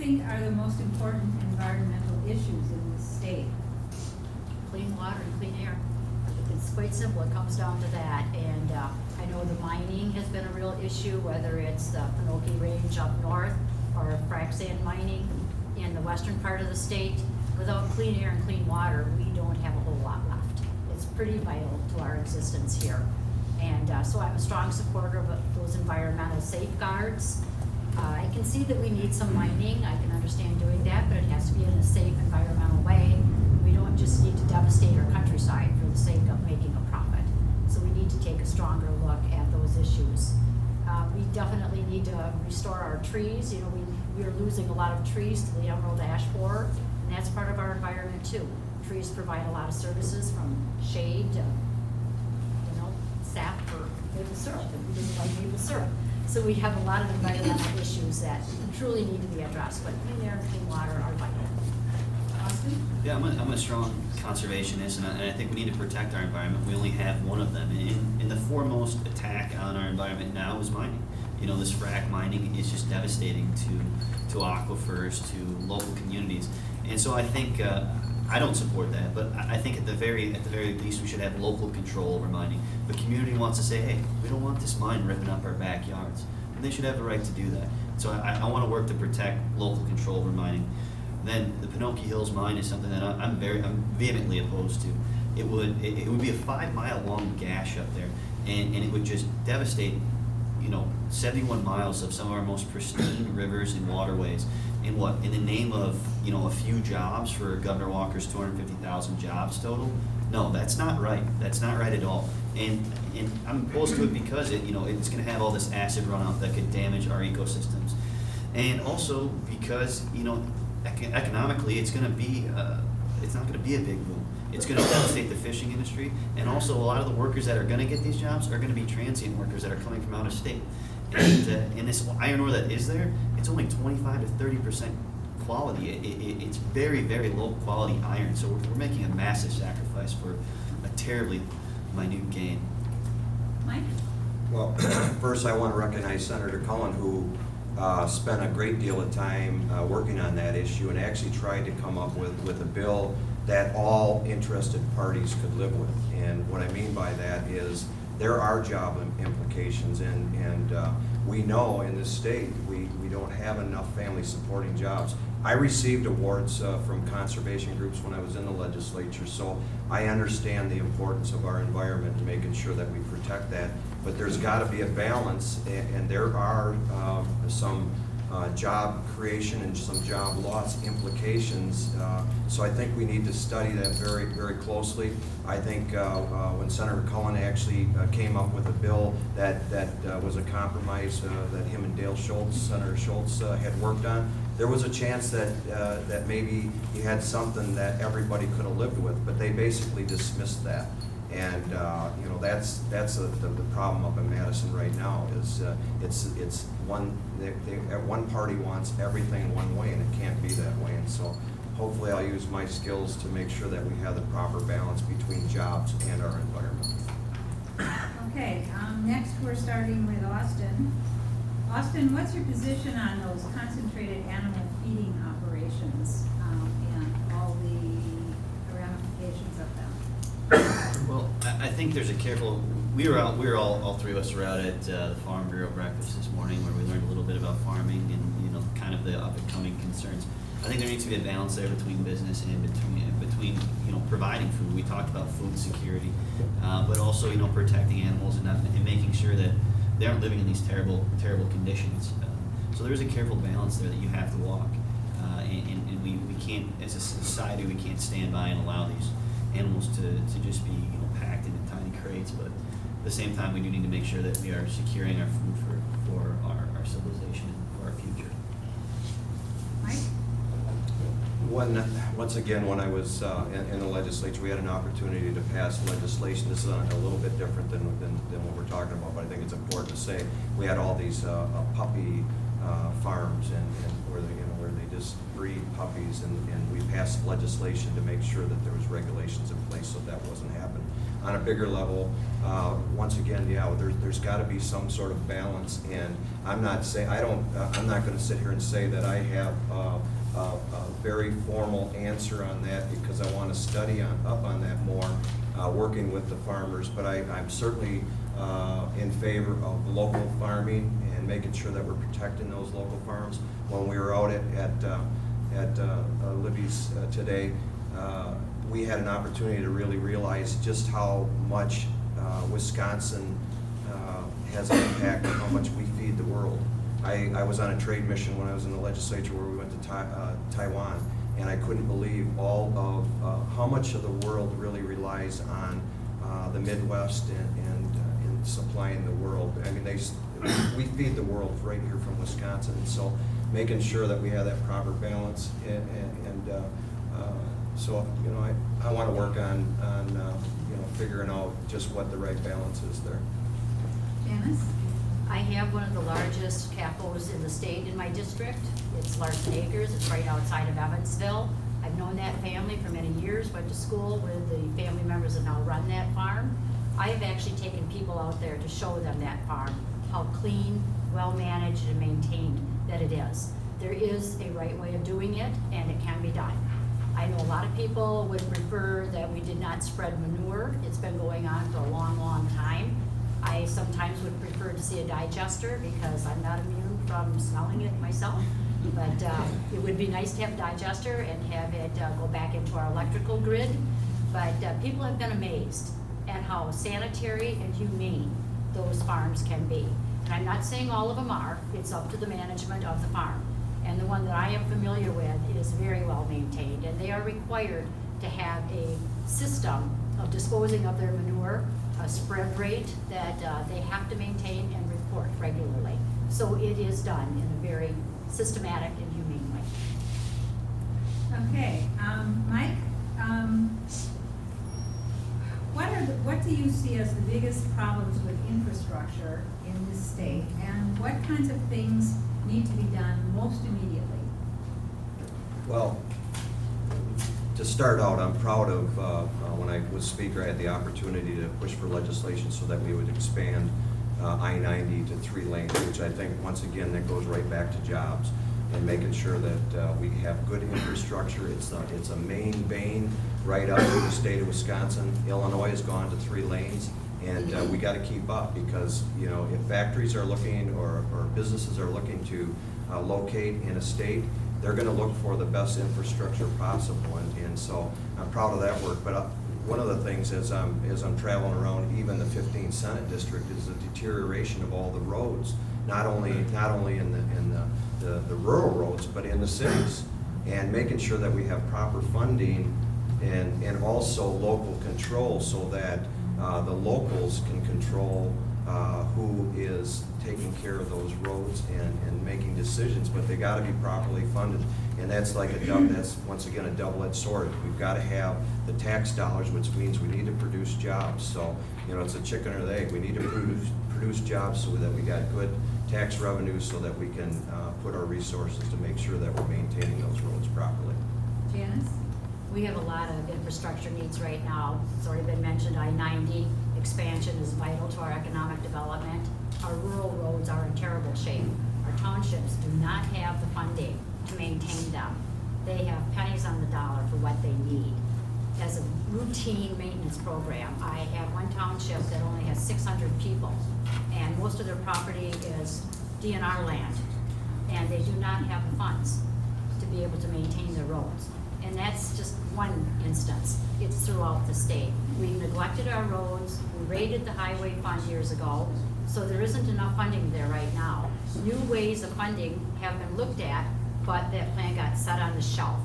think are the most important environmental issues in this state? Clean water and clean air. It's quite simple, it comes down to that. And I know the mining has been a real issue, whether it's the Pinocchio Range up north or frac sand mining in the western part of the state. Without clean air and clean water, we don't have a whole lot left. It's pretty vital to our existence here. And so I'm a strong supporter of those environmental safeguards. I can see that we need some mining, I can understand doing that, but it has to be in a safe environmental way. We don't just need to devastate our countryside for the sake of making a profit. So we need to take a stronger look at those issues. We definitely need to restore our trees. You know, we are losing a lot of trees to the emerald ash borer, and that's part of our environment too. Trees provide a lot of services, from shade to, sap for maple syrup, and we didn't like maple syrup. So we have a lot of environmental issues that truly need to be addressed, but clean air and clean water are vital. Austin? Yeah, I'm a strong conservationist, and I think we need to protect our environment. We only have one of them, and the foremost attack on our environment now is mining. You know, this frack mining is just devastating to aquifers, to local communities, and so I think I don't support that, but I think at the very least we should have local control over mining. The community wants to say, hey, we don't want this mine ripping up our backyards, and they should have the right to do that. So I want to work to protect local control over mining. Then the Pinocchio Hills mine is something that I'm vehemently opposed to. It would be a 5-mile long gash up there, and it would just devastate, 71 miles of some of our most pristine rivers and waterways. In the name of, a few jobs for Governor Walker's 250,000 jobs total? No, that's not right. That's not right at all. And I'm opposed to it because it's going to have all this acid runoff that could damage our ecosystems. And also because, economically it's going to be, it's not going to be a big boom. It's going to devastate the fishing industry. And also a lot of the workers that are going to get these jobs are going to be transient workers that are coming from out of state. And this iron ore that is there, it's only 25 to 30% quality. It's very, very low quality iron. So we're making a massive sacrifice for a terribly minute gain. Mike? Well, first I want to recognize Senator Cullen, who spent a great deal of time working on that issue and actually tried to come up with a bill that all interested parties could live with. And what I mean by that is there are job implications, and we know in this state we don't have enough family supporting jobs. I received awards from conservation groups when I was in the legislature, so I understand the importance of our environment and making sure that we protect that. But there's got to be a balance, and there are some job creation and some job loss implications. So I think we need to study that very, very closely. I think when Senator Cullen actually came up with a bill that was a compromise that him and Dale Schultz, Senator Schultz, had worked on, there was a chance that maybe he had something that everybody could have lived with, but they basically dismissed that. And that's the problem up in Madison right now is it's one party wants everything one way, and it can't be that way. And so hopefully I'll use my skills to make sure that we have the proper balance between jobs and our environment. Okay, next we're starting with Austin. Austin, what's your position on those concentrated animal feeding operations and all the ramifications of them? Well, I think there's a careful. We were all three of us were out at the Farm Bureau breakfast this morning, where we learned a little bit about farming and kind of the up and coming concerns. I think there needs to be a balance there between business and between providing food. We talked about food security, but also protecting animals and making sure that they aren't living in these terrible conditions. So there's a careful balance there that you have to walk, and we can't, as a society, we can't stand by and allow these animals to just be packed into tiny crates. But at the same time, we do need to make sure that we are securing our food for our civilization and for our future. Mike? Once again, when I was in the legislature, we had an opportunity to pass legislation. This is a little bit different than what we're talking about, but I think it's important to say we had all these puppy farms and where they just breed puppies, and we passed legislation to make sure that there was regulations in place so that wasn't happening. on a bigger level, once again, yeah, there's got to be some sort of balance, and I'm not going to sit here and say that I have a very formal answer on that, because I want to study up on that more, working with the farmers, but I'm certainly in favor of local farming and making sure that we're protecting those local farms. When we were out at Libby's today, we had an opportunity to really realize just how much Wisconsin has an impact on how much we feed the world. I was on a trade mission when I was in the legislature where we went to Taiwan, and I couldn't believe all of how much of the world really relies on the Midwest and in supplying the world. I mean, we feed the world right here from Wisconsin, and so making sure that we have that proper balance, so I want to work on figuring out just what the right balance is there. Janice? I have one of the largest capos in the state in my district. It's Larson Acres. It's right outside of Evansville. I've known that family for many years, went to school with the family members that now run that farm. I have actually taken people out there to show them that farm, how clean, well-managed, and maintained that it is. There is a right way of doing it, and it can be done. I know a lot of people would prefer that we did not spread manure. It's been going on for a long, long time. I sometimes would prefer to see a digester because I'm not immune from smelling it myself. But it would be nice to have a digester and have it go back into our electrical grid. But people have been amazed at how sanitary and humane those farms can be. And I'm not saying all of them are. It's up to the management of the farm. And the one that I am familiar with is very well maintained, and they are required to have a system of disposing of their manure, a spread rate that they have to maintain and report regularly. So it is done in a very systematic and humane way. Okay, Mike, what do you see as the biggest problems with infrastructure in this state, and what kinds of things need to be done most immediately? Well, to start out, I'm proud of, when I was speaker, I had the opportunity to push for legislation so that we would expand I-90 to 3 lanes, which I think, once again, that goes right back to jobs and making sure that we have good infrastructure. It's a main vein right up through the state of Wisconsin. Illinois has gone to 3 lanes, and we got to keep up, because if factories are looking or businesses are looking to locate in a state, they're going to look for the best infrastructure possible, and so I'm proud of that work. But one of the things as I'm traveling around, even the 15th Senate District, is the deterioration of all the roads, not only in the rural roads, but in the cities, and making sure that we have proper funding and also local control, so that the locals can control who is taking care of those roads and making decisions, but they got to be properly funded. And that's that's once again a double-edged sword. We've got to have the tax dollars, which means we need to produce jobs. So it's a chicken or the egg. We need to produce jobs so that we got good tax revenues, so that we can put our resources to make sure that we're maintaining those roads properly. Janice? We have a lot of infrastructure needs right now. It's already been mentioned, I-90 expansion is vital to our economic development. Our rural roads are in terrible shape. Our townships do not have the funding to maintain them. They have pennies on the dollar for what they need. As a routine maintenance program, I have one township that only has 600 people, and most of their property is DNR land, and they do not have the funds to be able to maintain their roads. And that's just one instance. It's throughout the state. We neglected our roads. We raided the highway fund years ago, so there isn't enough funding there right now. New ways of funding have been looked at, but that plan got set on the shelf.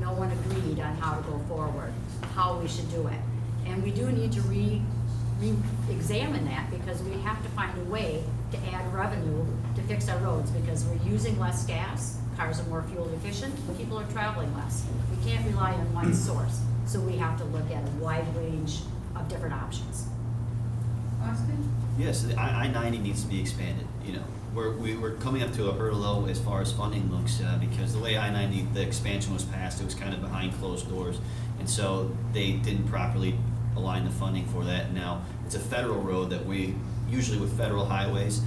No one agreed on how to go forward, how we should do it. And we do need to re-examine that, because we have to find a way to add revenue to fix our roads, because we're using less gas, cars are more fuel efficient, people are traveling less. We can't rely on one source, so we have to look at a wide range of different options. Austin? Yes, the I-90 needs to be expanded. We're coming up to a hurdle as far as funding looks, because the way I-90, the expansion was passed, it was kind of behind closed doors, and so they didn't properly align the funding for that. Now, it's a federal road that we, usually with federal highways,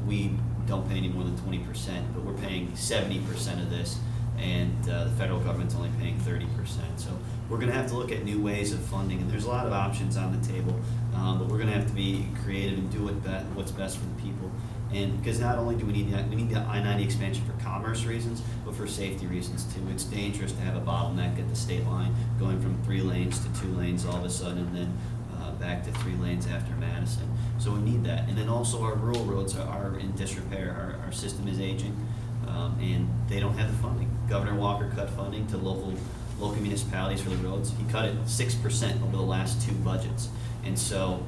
we don't pay any more than 20%, but we're paying 70% of this, and the federal government's only paying 30%. So we're gonna have to look at new ways of funding, and there's a lot of options on the table, but we're gonna have to be creative and do what's best for the people. And because not only do we need the I-90 expansion for commerce reasons, but for safety reasons too. It's dangerous to have a bottleneck at the state line, going from 3 lanes to 2 lanes all of a sudden, and then back to 3 lanes after Madison. So we need that. And then also our rural roads are in disrepair. Our system is aging, and they don't have the funding. Governor Walker cut funding to local municipalities for the roads. He cut it 6% over the last 2 budgets. And so,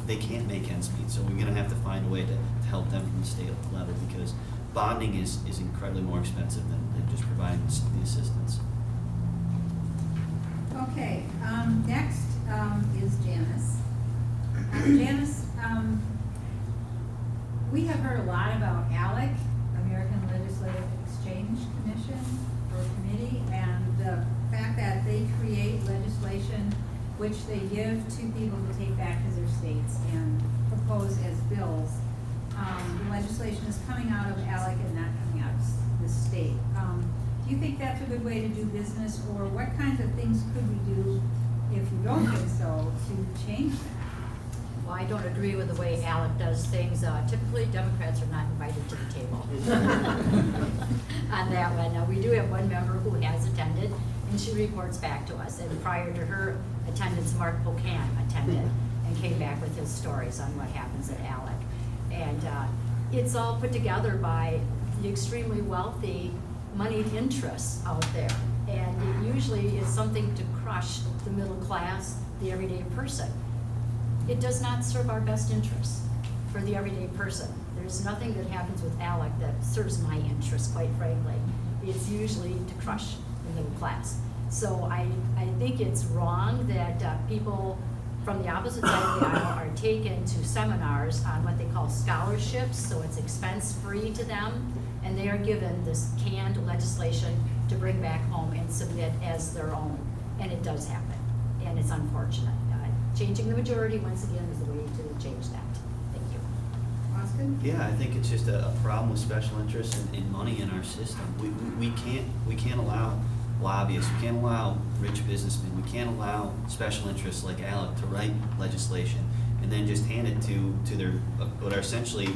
they can't make ends meet. So we're gonna have to find a way to help them from the state level, because bonding is incredibly more expensive than just providing the assistance. Okay, next is Janis. Janis, we have heard a lot about ALEC, American Legislative Exchange Commission or Committee, and the fact that they create legislation which they give to people to take back to their states and propose as bills. The legislation is coming out of ALEC and not coming out of the state. Do you think that's a good way to do business, or what kinds of things could we do, if you don't think so, to change that? Well, I don't agree with the way ALEC does things. Typically, Democrats are not invited to the table on that one. Now, we do have one member who has attended, and she reports back to us. And prior to her attendance, Mark Pocan attended and came back with his stories on what happens at ALEC. And it's all put together by the extremely wealthy moneyed interests out there. And it usually is something to crush the middle class, the everyday person. It does not serve our best interests for the everyday person. There's nothing that happens with ALEC that serves my interests, quite frankly. It's usually to crush the middle class. So I think it's wrong that people from the opposite side of the aisle are taken to seminars on what they call scholarships, so it's expense-free to them, and they are given this canned legislation to bring back home and submit as their own. And it does happen, and it's unfortunate. Changing the majority, once again, is the way to change that. Thank you. Austin? Yeah, I think it's just a problem with special interests and money in our system. We can't allow lobbyists, we can't allow rich businessmen, we can't allow special interests like ALEC to write legislation and then just hand it to their, what are essentially,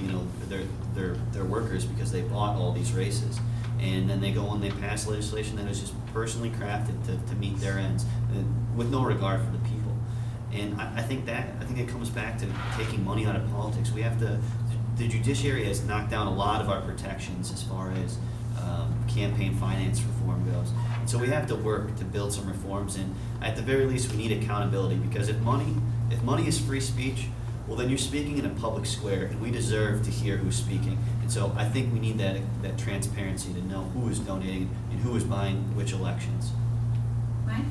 their workers, because they bought all these races. And then they go and they pass legislation that is just personally crafted to meet their ends, with no regard for the people. And I think it comes back to taking money out of politics. The judiciary has knocked down a lot of our protections as far as campaign finance reform goes. And so we have to work to build some reforms, and at the very least we need accountability, because if money is free speech, well then you're speaking in a public square, and we deserve to hear who's speaking. And so I think we need that transparency to know who is donating and who is buying which elections. Mike?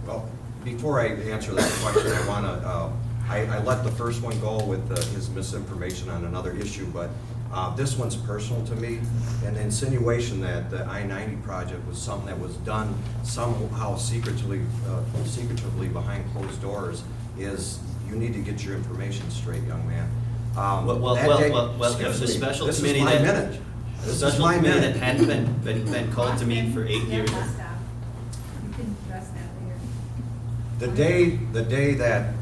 Well, before I answer that question, I want to, I let the first one go with his misinformation on another issue, but this one's personal to me. And the insinuation that the I-90 project was something that was done somehow secretively behind closed doors is, you need to get your information straight, young man. The special committee that hadn't been called to me for 8 years. You can address that later. The day that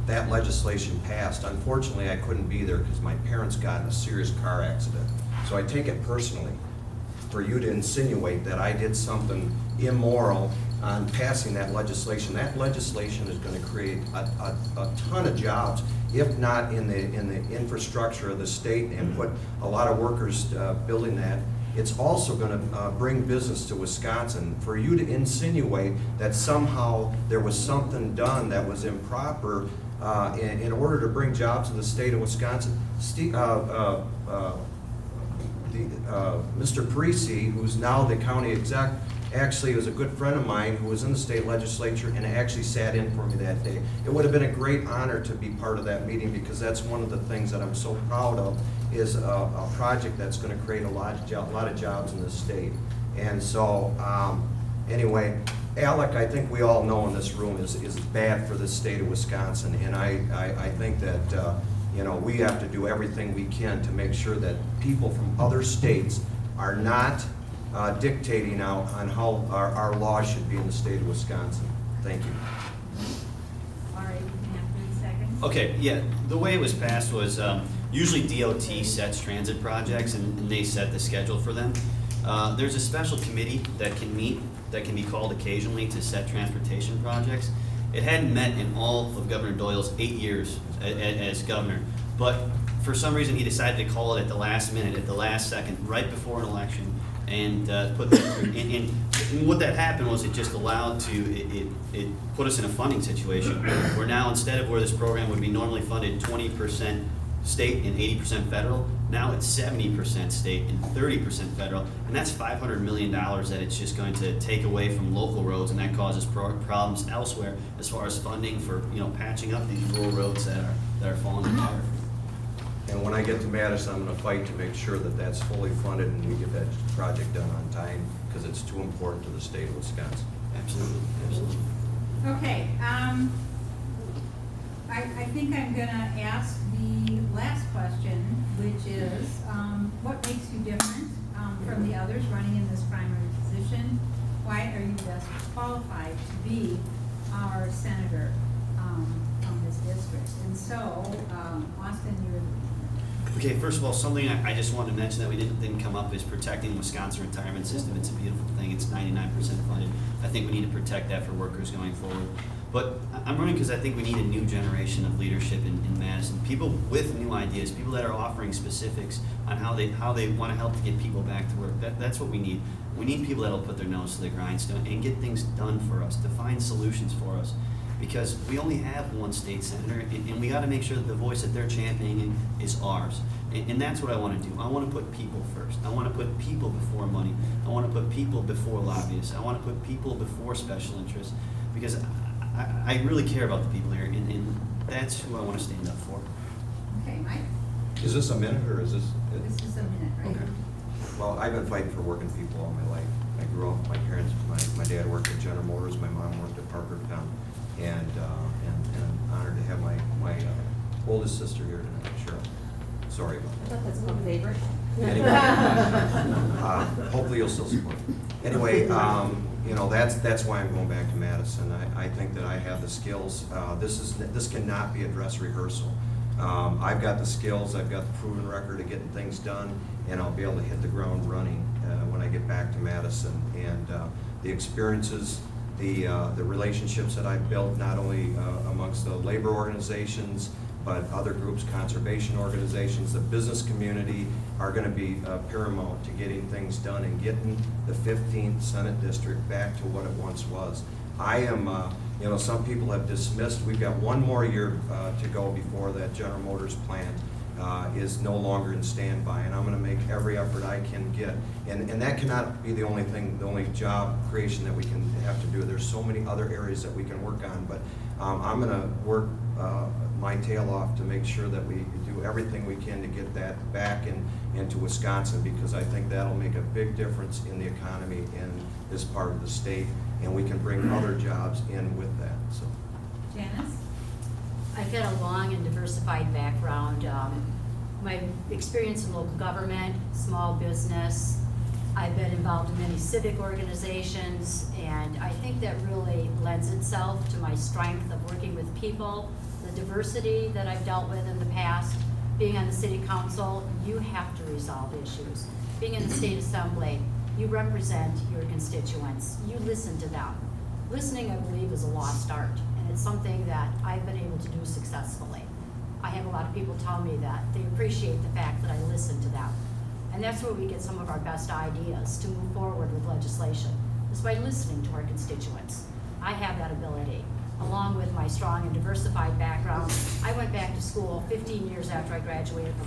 that legislation passed, unfortunately I couldn't be there because my parents got in a serious car accident. So I take it personally for you to insinuate that I did something immoral on passing that legislation. That legislation is going to create a ton of jobs, if not in the infrastructure of the state, and put a lot of workers building that. It's also going to bring business to Wisconsin. For you to insinuate that somehow there was something done that was improper in order to bring jobs to the state of Wisconsin, Mr. Parisi, who's now the county exec, actually was a good friend of mine who was in the state legislature and actually sat in for me that day. It would have been a great honor to be part of that meeting, because that's one of the things that I'm so proud of, is a project that's going to create a lot of jobs in the state. And so, anyway, ALEC, I think we all know in this room, is bad for the state of Wisconsin, and I think that, we have to do everything we can to make sure that people from other states are not dictating out on how our laws should be in the state of Wisconsin. Thank you. All right, you can have 3 seconds. Okay, yeah, the way it was passed was, usually DOT sets transit projects and they set the schedule for them. There's a special committee that can meet, that can be called occasionally to set transportation projects. It hadn't met in all of Governor Doyle's 8 years as governor, but for some reason he decided to call it at the last minute, at the last second, right before an election, and put that through. And what that happened was it just allowed it put us in a funding situation where now instead of where this program would be normally funded 20% state and 80% federal, now it's 70% state and 30% federal, and that's $500 million that it's just going to take away from local roads, and that causes problems elsewhere as far as funding for patching up these rural roads that are falling apart. And when I get to Madison, I'm going to fight to make sure that that's fully funded and we get that project done on time, because it's too important to the state of Wisconsin. Absolutely, absolutely. Okay, I think I'm gonna ask the last question, which is, what makes you different from the others running in this primary position? Why are you best qualified to be our senator from this district? And so, Austin, you're. Okay, first of all, something I just wanted to mention that we didn't come up is protecting Wisconsin retirement system. It's a beautiful thing. It's 99% funded. I think we need to protect that for workers going forward. But I'm running because I think we need a new generation of leadership in Madison. People with new ideas, people that are offering specifics on how they want to help to get people back to work. That's what we need. We need people that'll put their nose to the grindstone and get things done for us, to find solutions for us. Because we only have one state senator, and we got to make sure that the voice that they're championing is ours. And that's what I want to do. I want to put people first. I want to put people before money. I want to put people before lobbyists. I want to put people before special interests. Because I really care about the people here, and that's who I want to stand up for. Okay, Mike? Is this a minute, or is this? This is a minute, right? Okay. Well, I've been fighting for working people all my life. I grew up, my parents, my dad worked at General Motors, my mom worked at Parker Town, and I'm honored to have my oldest sister here tonight, Cheryl. Sorry about I thought that's my favorite. Anyway, hopefully you'll still support me. Anyway, that's why I'm going back to Madison. I think that I have the skills. This cannot be a dress rehearsal. I've got the skills, I've got the proven record of getting things done, and I'll be able to hit the ground running when I get back to Madison. And the experiences, the relationships that I've built, not only amongst the labor organizations, but other groups, conservation organizations, the business community, are going to be paramount to getting things done and getting the 15th Senate District back to what it once was. I am, some people have dismissed, we've got one more year to go before that General Motors plant is no longer in standby, and I'm going to make every effort I can get. And that cannot be the only thing, the only job creation that we can have to do. There's so many other areas that we can work on, but I'm going to work my tail off to make sure that we do everything we can to get that back into Wisconsin, because I think that'll make a big difference in the economy in this part of the state, and we can bring other jobs in with that. So, Janis? I've had a long and diversified background. My experience in local government, small business, I've been involved in many civic organizations, and I think that really lends itself to my strength of working with people, the diversity that I've dealt with in the past. Being on the city council, you have to resolve issues. Being in the state assembly, you represent your constituents. You listen to them. Listening, I believe, is a lost art, and it's something that I've been able to do successfully. I have a lot of people tell me that they appreciate the fact that I listen to them. And that's where we get some of our best ideas to move forward with legislation, is by listening to our constituents. I have that ability. Along with my strong and diversified background, I went back to school 15 years after I graduated from